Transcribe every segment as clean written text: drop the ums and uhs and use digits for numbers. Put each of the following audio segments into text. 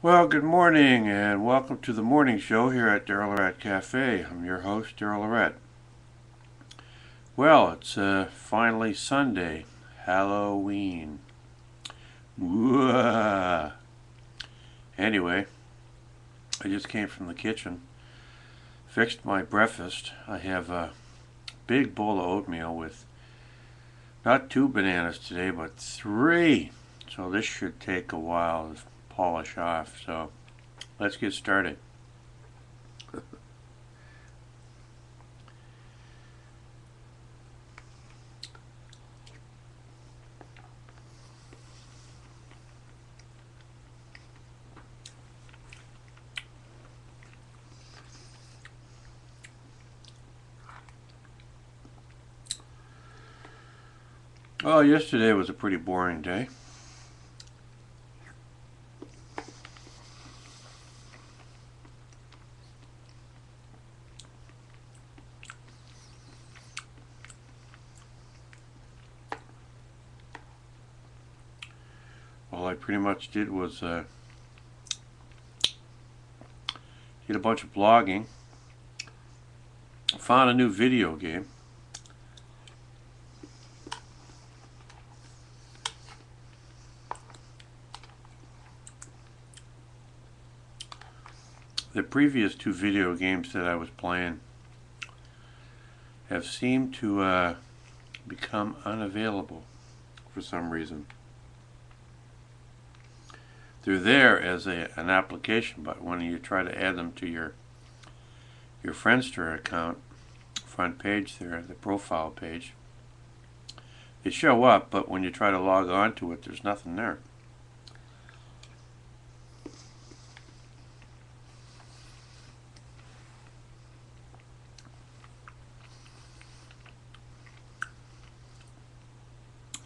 Well, good morning and welcome to the morning show here at daryllorette Cafe. I'm your host, daryllorette. Well, it's finally Sunday, Halloween. Whoa. Anyway, I just came from the kitchen, fixed my breakfast. I have a big bowl of oatmeal with not 2 bananas today, but 3. So this should take a while to polish off. So let's get started. Well, yesterday was a pretty boring day. All I pretty much did was did a bunch of blogging, found a new video game. The previous 2 video games that I was playing have seemed to become unavailable for some reason. They're there as an application, but when you try to add them to your Friendster account, front page there, the profile page, they show up, but when you try to log on to it, there's nothing there.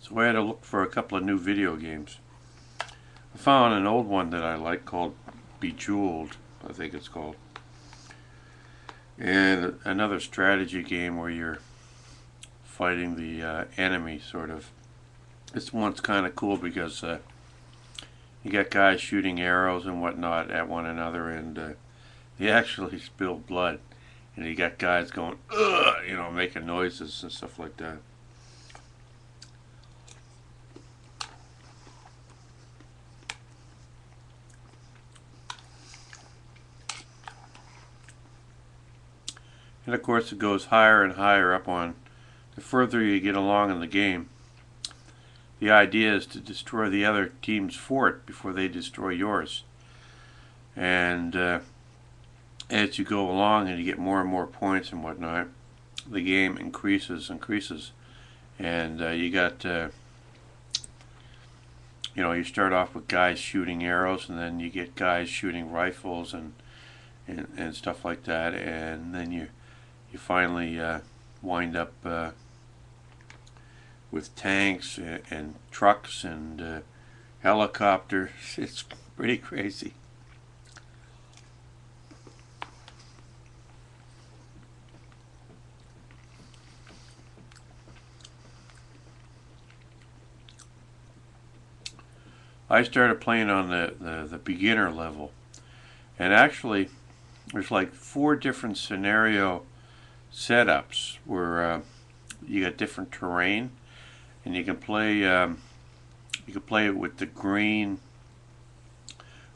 So I had to look for a couple of new video games. I found an old one that I like called Bejeweled, I think it's called. And another strategy game where you're fighting the enemy, sort of. This one's kind of cool because you got guys shooting arrows and whatnot at one another, and they actually spill blood. And you got guys going, ugh, making noises and stuff like that. And of course it goes higher and higher up on, the further you get along in the game. The idea is to destroy the other team's fort before they destroy yours. And as you go along and you get more and more points and whatnot, the game increases. And you got, you start off with guys shooting arrows, and then you get guys shooting rifles and stuff like that, and then you finally wind up with tanks and trucks and helicopters. It's pretty crazy. I started playing on the beginner level, and actually there's like 4 different scenario setups where you got different terrain, and you can play it with the green,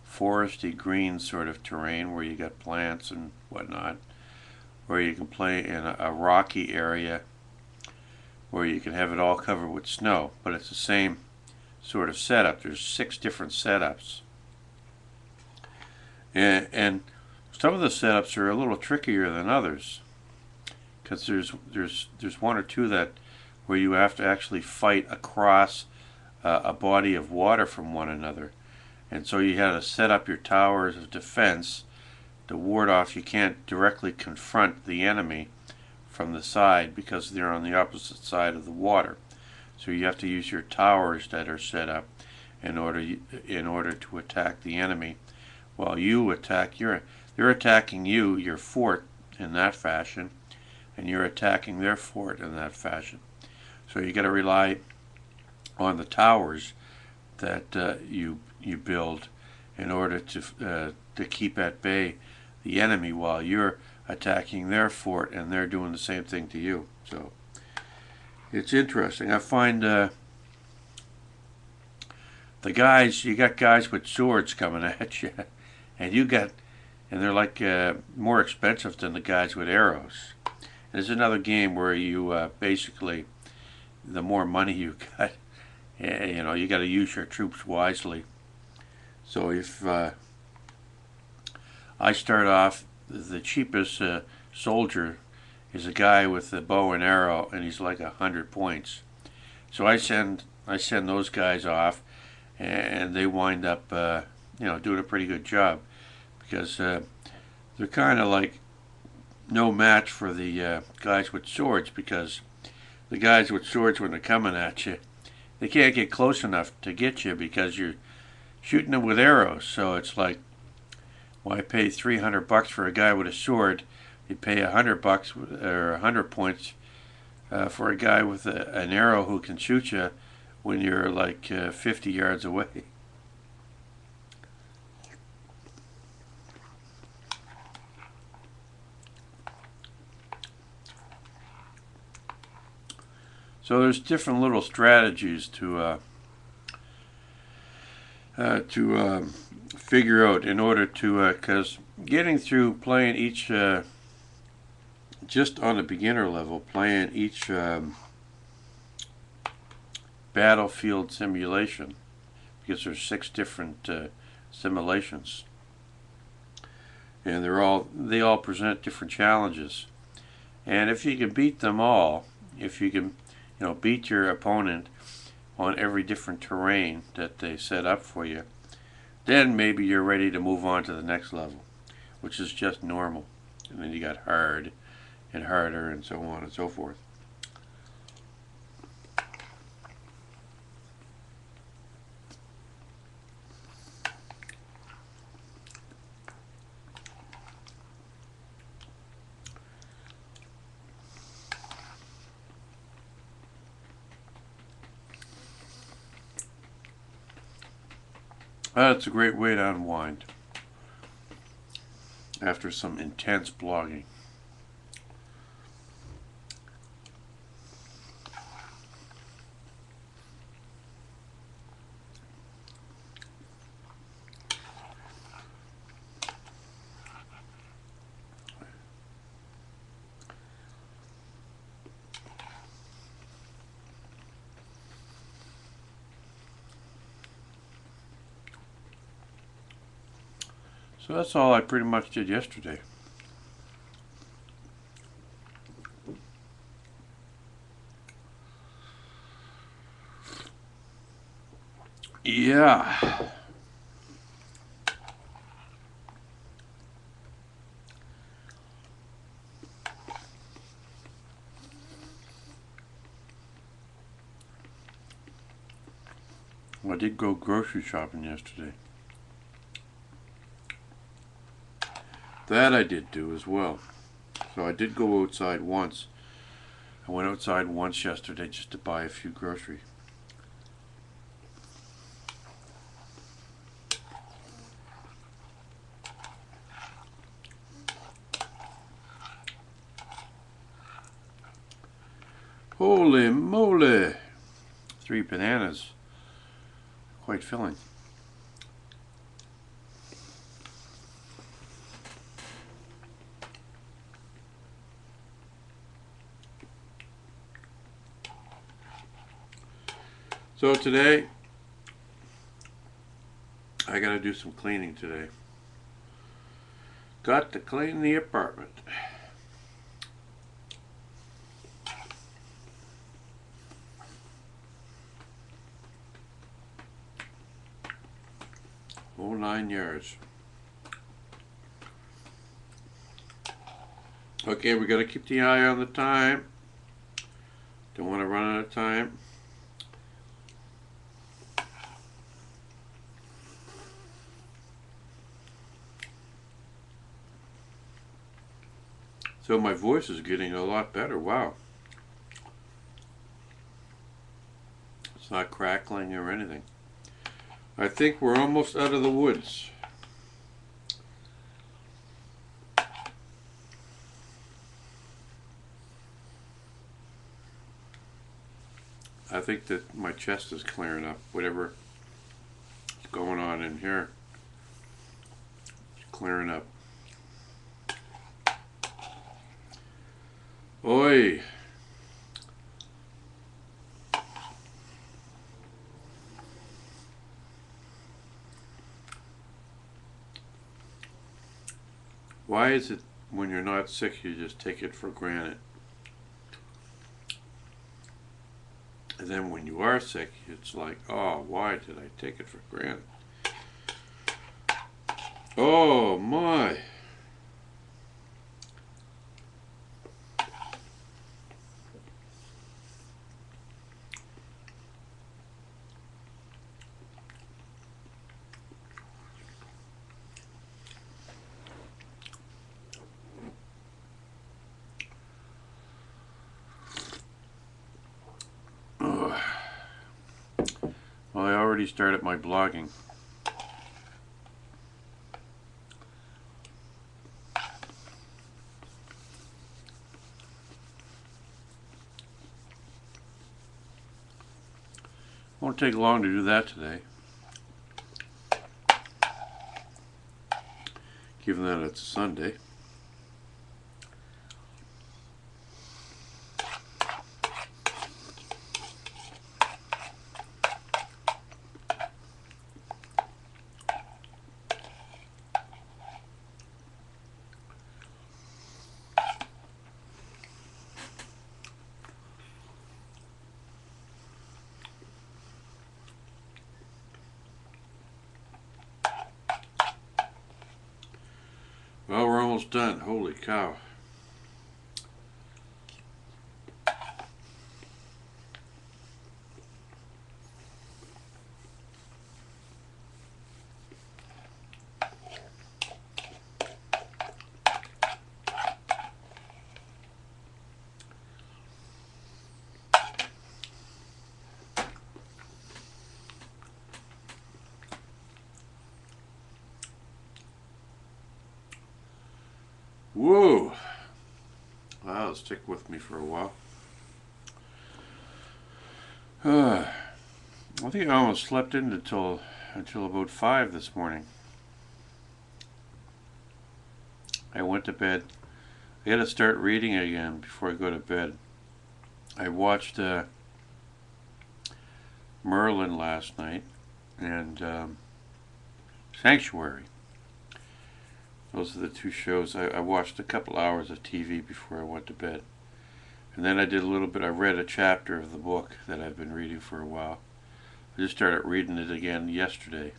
foresty green sort of terrain where you got plants and whatnot, or you can play in a rocky area where you can have it all covered with snow, but it's the same sort of setup. There's 6 different setups, and some of the setups are a little trickier than others, because there's 1 or 2 that where you have to actually fight across a body of water from one another, and so you have to set up your towers of defense to ward off. You can't directly confront the enemy from the side because they're on the opposite side of the water. So you have to use your towers that are set up in order to attack the enemy, while you attack they're attacking your fort in that fashion, and you're attacking their fort in that fashion. So you got to rely on the towers that you build, in order to keep at bay the enemy while you're attacking their fort and they're doing the same thing to you. So it's interesting. I find the guys, you got guys with swords coming at you, and they're like more expensive than the guys with arrows. And there's another game where you basically, the more money you got, you got to use your troops wisely. So if I start off, the cheapest soldier is a guy with a bow and arrow, and he's like 100 points. So I send those guys off, and they wind up doing a pretty good job, because they're kind of like no match for the guys with swords, because the guys with swords, when they're coming at you, they can't get close enough to get you because you're shooting them with arrows. So it's like, well, I pay $300 for a guy with a sword. You pay $100 or 100 points for a guy with an arrow who can shoot you when you're like 50 yards away. So there's different little strategies to figure out in order to, because getting through playing each, just on the beginner level, playing each battlefield simulation, because there's 6 different simulations, and they all present different challenges. And if you can beat them all, if you can beat your opponent on every different terrain that they set up for you, then maybe you're ready to move on to the next level, which is just normal. And then you got hard and harder and so on and so forth. It's a great way to unwind after some intense blogging. So that's all I pretty much did yesterday. Yeah. I did go grocery shopping yesterday. That I did do as well. So I did go outside once. I went outside once yesterday just to buy a few groceries. Holy moly! 3 bananas. Quite filling. So today, I gotta do some cleaning today. Got to clean the apartment. Whole 9 yards. Okay, we gotta keep the eye on the time. Don't want to run out of time. So my voice is getting a lot better. Wow. It's not crackling or anything. I think we're almost out of the woods. I think that my chest is clearing up. Whatever is going on in here, it's clearing up. Oi! Why is it when you're not sick you just take it for granted? And then when you are sick, it's like, oh, why did I take it for granted? Oh my! Ugh. Well, I already started my blogging. Won't take long to do that today, given that it's Sunday. Well, we're almost done. Holy cow. Whoa! Wow, it'll stick with me for a while. I think I almost slept in until about 5 this morning. I went to bed. I got to start reading again before I go to bed. I watched Merlin last night and Sanctuary. Those are the two shows. I watched a couple hours of TV before I went to bed. And then I did a little bit, I read a chapter of the book that I've been reading for a while. I just started reading it again yesterday.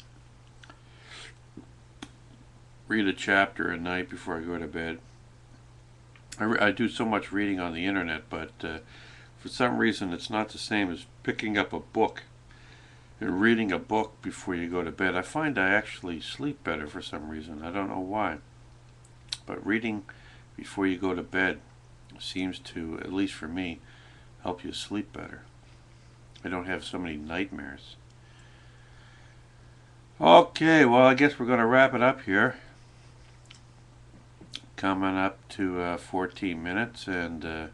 Read a chapter a night before I go to bed. I do so much reading on the internet, but for some reason it's not the same as picking up a book and reading a book before you go to bed. I find I actually sleep better for some reason. I don't know why. But reading before you go to bed seems to, at least for me, help you sleep better. I don't have so many nightmares. Okay, well, I guess we're going to wrap it up here. Coming up to 14 minutes, and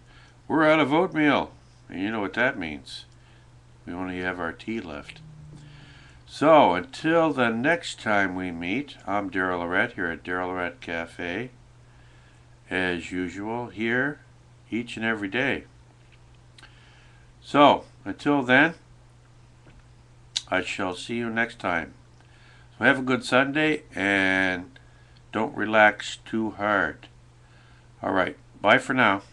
we're out of oatmeal. And you know what that means. We only have our tea left. So, until the next time we meet, I'm Daryllorette here at Daryllorette Cafe. As usual, here each and every day. So, until then, I shall see you next time. So have a good Sunday and don't relax too hard. Alright, bye for now.